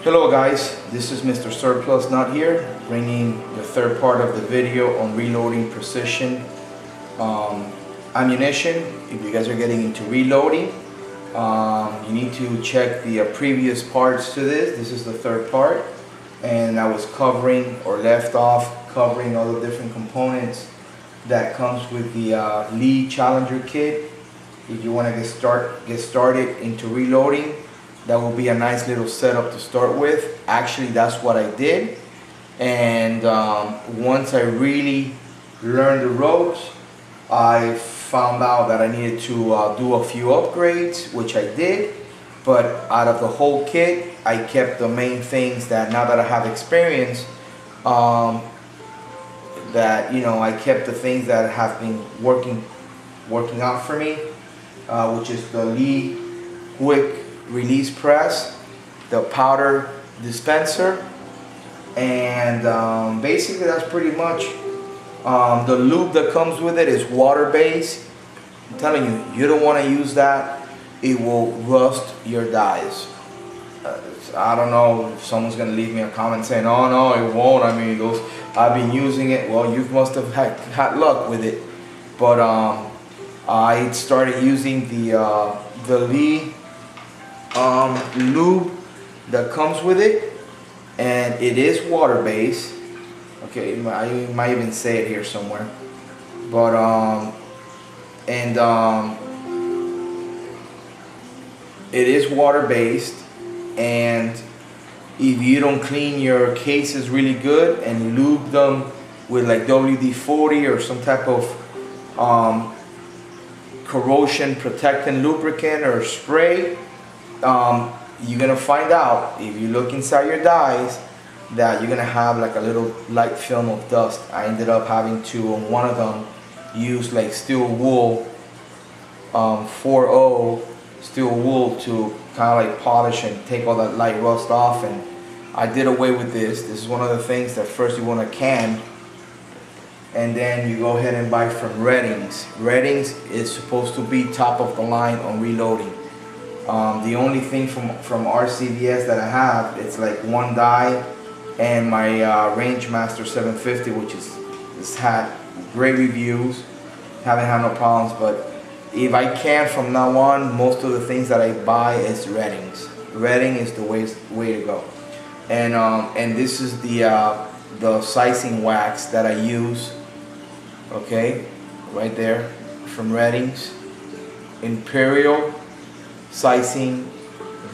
Hello guys, this is Mr. Surplus Nut here, bringing the third part of the video on reloading precision ammunition. If you guys are getting into reloading, you need to check the previous parts to this. This is the third part, and I was covering or left off covering all the different components that comes with the Lee Challenger kit. If you want to get started into reloading, that will be a nice little setup to start with. Actually, that's what I did, and once I really learned the ropes, I found out that I needed to do a few upgrades, which I did. But out of the whole kit, I kept the main things that, now that I have experience, that I kept the things that have been working out for me, which is the Lee quick release press, the powder dispenser, and basically that's pretty much. The lube that comes with it is water based. I'm telling you, you don't want to use that. It will rust your dies. I don't know if someone's gonna leave me a comment saying, oh no, it won't. I mean, those, I've been using it. Well, you must have had luck with it. But I started using the Lee lube that comes with it, and it is water based. Okay, I might even say it here somewhere, but it is water based, and if you don't clean your cases really good and lube them with like WD-40 or some type of corrosion protecting lubricant or spray, you're gonna find out, if you look inside your dies, that you're gonna have like a little light film of dust. I ended up having to, on one of them, use like steel wool, 4O steel wool, to kind of like polish and take all that light rust off, and I did away with this. This is one of the things that first you want to can, and then you go ahead and buy from Reddings. Reddings is supposed to be top of the line on reloading. The only thing from RCVS that I have, it's like one die, and my Rangemaster 750, which has had great reviews, haven't had no problems. But if I can, from now on, most of the things that I buy is Reddings. Redding is the way to go. And this is the sizing wax that I use. Okay, right there, from Reddings, Imperial sizing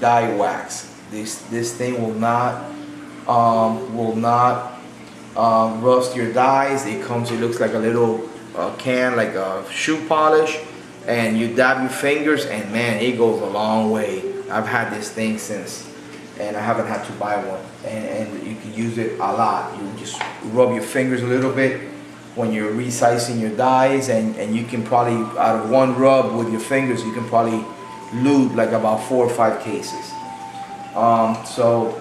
dye wax. This thing will not rust your dies. It looks like a little can, like a shoe polish, and you dab your fingers, and man, it goes a long way. I've had this thing since, and I haven't had to buy one, and you can use it a lot. You just rub your fingers a little bit when you're resizing your dies, and you can probably, out of one rub with your fingers, you can probably lube like about 4 or 5 cases. So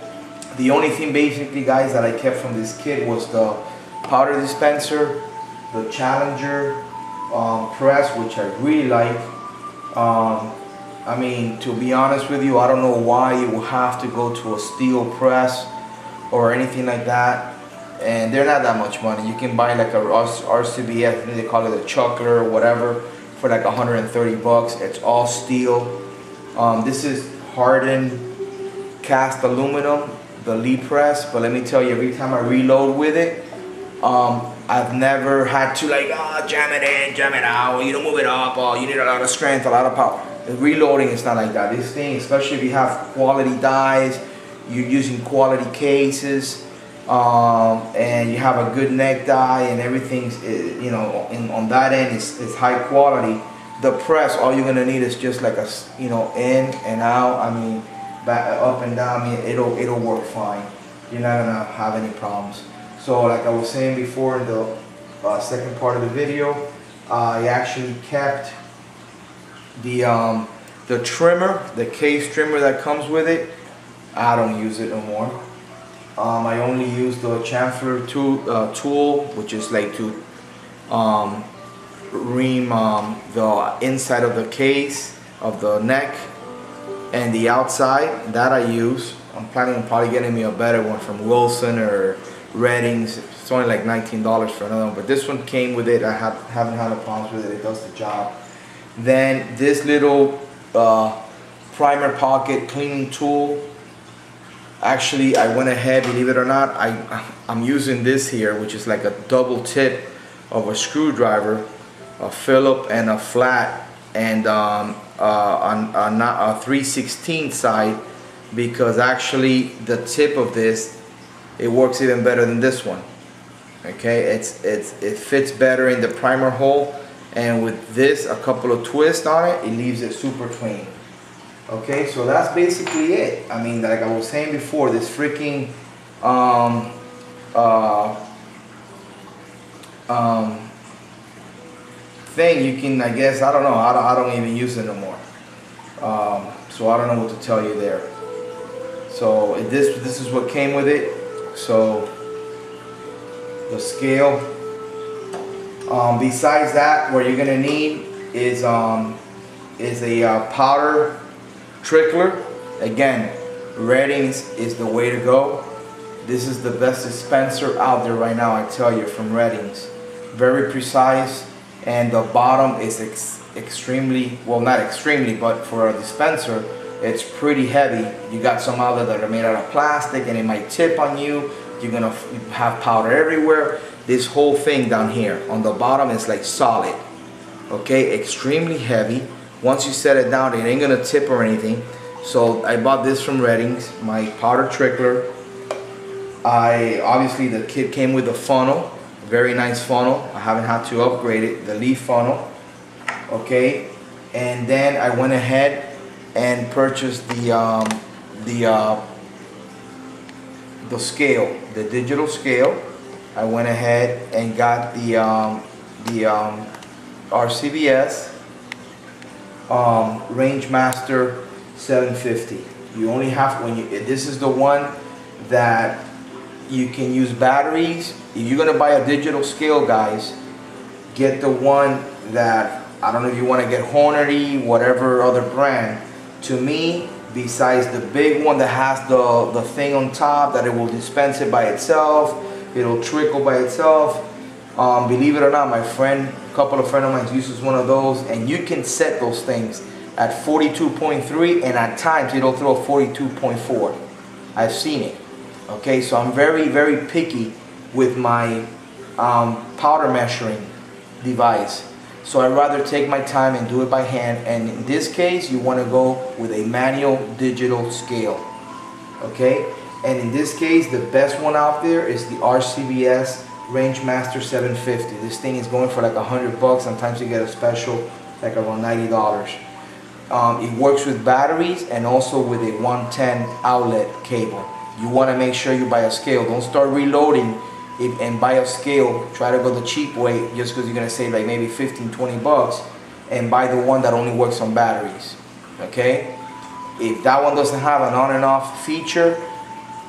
the only thing basically, guys, that I kept from this kit was the powder dispenser, the Challenger press, which I really like. I mean, to be honest with you, I don't know why you will have to go to a steel press or anything like that, and they're not that much money. You can buy like a RCBS, I think they call it a chuckler or whatever, for like 130 bucks. It's all steel. This is hardened cast aluminum, the Lee press, but let me tell you, every time I reload with it, I've never had to like, jam it in, jam it out, you don't move it up, you need a lot of strength, a lot of power. The reloading is not like that. This thing, especially if you have quality dies, you're using quality cases, and you have a good neck die, and everything's, on that end is high quality. The press, all you're gonna need is just like a, in and out. I mean, back, up and down. I mean, it'll work fine. You're not gonna have any problems. So, like I was saying before in the second part of the video, I actually kept the trimmer, the case trimmer that comes with it. I don't use it no more. I only use the chamfer tool, which is like to ream the inside of the case of the neck and the outside. That I use. I'm planning on probably getting me a better one from Wilson or Reddings. It's only like $19 for another one, but this one came with it. I haven't had a problem with it. It does the job. Then this little primer pocket cleaning tool. Actually, I went ahead, believe it or not, I'm using this here, which is like a double tip of a screwdriver, a Phillip and a flat, and a 3/16 side, because actually the tip of this, it works even better than this one. Okay, it fits better in the primer hole, and with this, a couple of twists on it, it leaves it super clean. Okay, so that's basically it. I mean, like I was saying before, this freaking thing, you can, I guess, I don't know, I don't even use it no more. So I don't know what to tell you there. So this is what came with it. So the scale. Besides that, what you're gonna need is a powder trickler. Again, Reddings is the way to go. This is the best dispenser out there right now, I tell you, from Reddings. Very precise, and the bottom is extremely, well, not extremely, but for a dispenser, it's pretty heavy. You got some out there that are made out of plastic and it might tip on you. You're gonna have powder everywhere. This whole thing down here on the bottom is like solid. Okay, extremely heavy. Once you set it down, it ain't gonna tip or anything. So I bought this from Reddings, my powder trickler. Obviously the kit came with a funnel, very nice funnel. I haven't had to upgrade it, the leaf funnel. Okay, and then I went ahead and purchased the scale, the digital scale. I went ahead and got the RCBS Rangemaster 750. You only have, this is the one that you can use batteries. If you're gonna buy a digital scale, guys, get the one that, I don't know if you want to get Hornady, whatever other brand. To me, besides the big one that has the thing on top that it will dispense it by itself, it'll trickle by itself. Believe it or not, my friend, a couple of friends of mine uses one of those, and you can set those things at 42.3, and at times it'll throw 42.4. I've seen it. Okay, so I'm very, very picky with my powder measuring device. So I'd rather take my time and do it by hand, and in this case you want to go with a manual digital scale. Okay, and in this case the best one out there is the RCBS Rangemaster 750. This thing is going for like $100. Sometimes you get a special like around $90. It works with batteries and also with a 110 outlet cable. You want to make sure you buy a scale. Don't start reloading and buy a scale. Try to go the cheap way just because you're going to save like maybe 15, 20 bucks, and buy the one that only works on batteries. Okay? If that one doesn't have an on and off feature,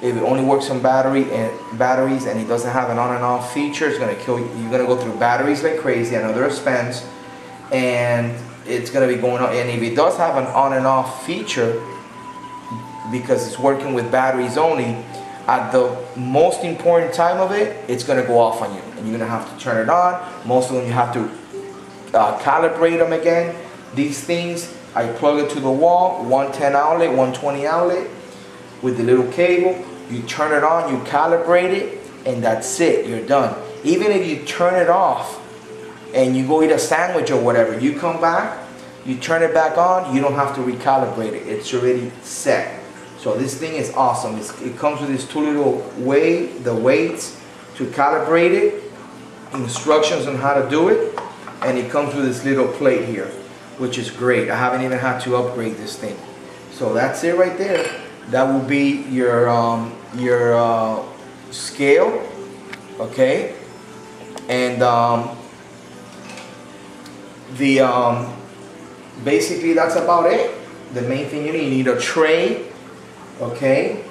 if it only works on batteries and it doesn't have an on and off feature, it's going to kill you. You're going to go through batteries like crazy, another expense, and it's going to be going on. And if it does have an on and off feature, because it's working with batteries only, at the most important time of it, it's going to go off on you, and you're going to have to turn it on. Most of them you have to calibrate them again. These things, I plug it to the wall, 110 outlet, 120 outlet, with the little cable. You turn it on, you calibrate it, and that's it, you're done. Even if you turn it off and you go eat a sandwich or whatever, you come back, you turn it back on, you don't have to recalibrate it. It's already set. So this thing is awesome. It comes with these two little weights to calibrate it, instructions on how to do it, and it comes with this little plate here, which is great. I haven't even had to upgrade this thing. So that's it right there. That will be your scale, okay, and basically that's about it. The main thing you need a tray. Okay,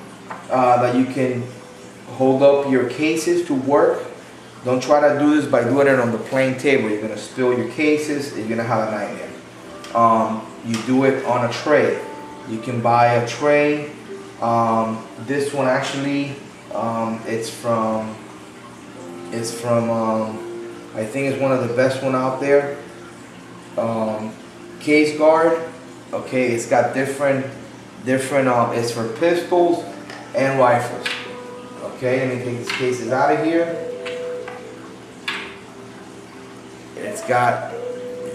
that you can hold up your cases to work. Don't try to do this by doing it on the plain table. You're gonna spill your cases. You're gonna have a nightmare. You do it on a tray. You can buy a tray This one actually, it's from I think it's one of the best one out there. Case guard. Okay, it's got different. It's for pistols and rifles. Okay, let me take these cases out of here. It's got,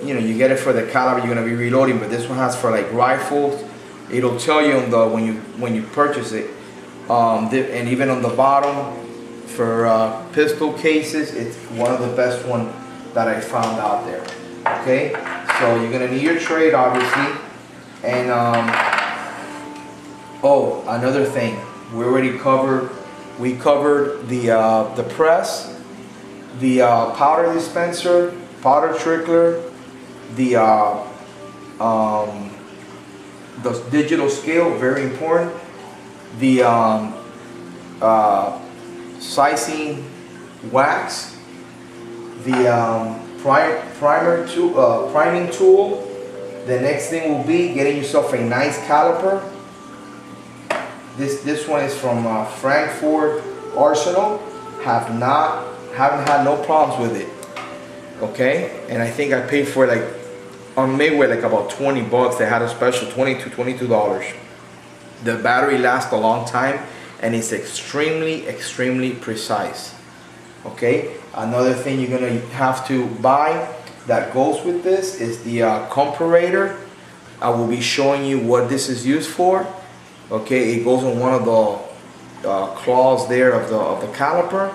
you get it for the caliber you're gonna be reloading, but this one has for like rifles. It'll tell you on the when you purchase it, and even on the bottom for pistol cases, it's one of the best one that I found out there. Okay, so you're gonna need your trade, obviously, and oh, another thing, we covered the press, the powder dispenser, powder trickler, the digital scale, very important, the sizing wax, the priming tool. The next thing will be getting yourself a nice caliper. This one is from Frankford Arsenal. Haven't had no problems with it. Okay, and I think I paid for like on Midway like about 20 bucks. They had a special $22. The battery lasts a long time and it's extremely precise. Okay, another thing you're gonna have to buy that goes with this is the comparator. I will be showing you what this is used for. Okay, it goes on one of the claws there of the caliper,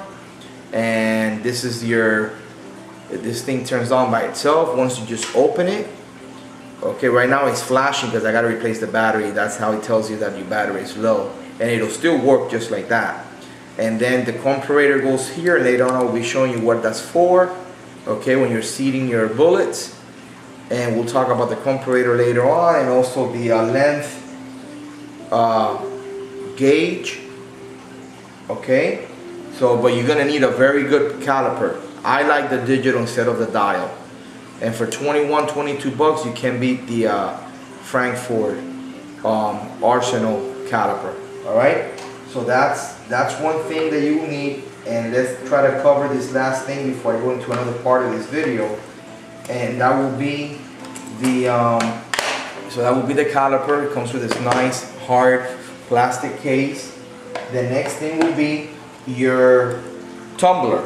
and this is this thing turns on by itself once you just open it. Okay, right now it's flashing because I got to replace the battery. That's how it tells you that your battery is low, and it'll still work just like that. And then the comparator goes here. Later on I will be showing you what that's for. Okay, when you're seating your bullets, and we'll talk about the comparator later on, and also the length gauge. Okay, so but you're gonna need a very good caliper. I like the digital instead of the dial, and for 22 bucks you can beat the Frankford Arsenal caliper. All right, so that's one thing that you will need. And let's try to cover this last thing before I go into another part of this video, and that will be the caliper. It comes with this nice hard plastic case. The next thing will be your tumbler,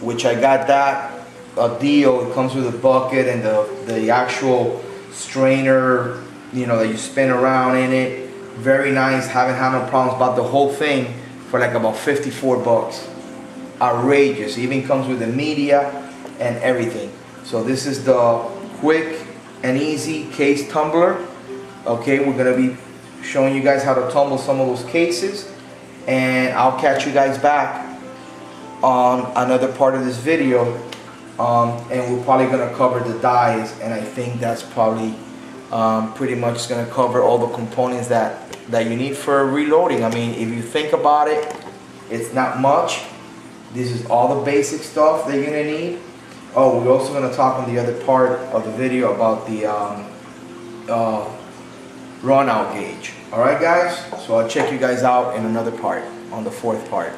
which I got that a deal. It comes with a bucket and the actual strainer, that you spin around in it. Very nice. Haven't had no problems. Bought the whole thing for like about 54 bucks. Outrageous. Even comes with the media and everything. So this is the quick and easy case tumbler. Okay, we're gonna be showing you guys how to tumble some of those cases, and I'll catch you guys back on another part of this video, and we're probably gonna cover the dies, and I think that's probably pretty much gonna cover all the components that you need for reloading. I mean, if you think about it, it's not much. This is all the basic stuff that you're gonna need. Oh, we're also gonna talk on the other part of the video about the run out gauge. All right, guys. So I'll check you guys out in another part, on the fourth part.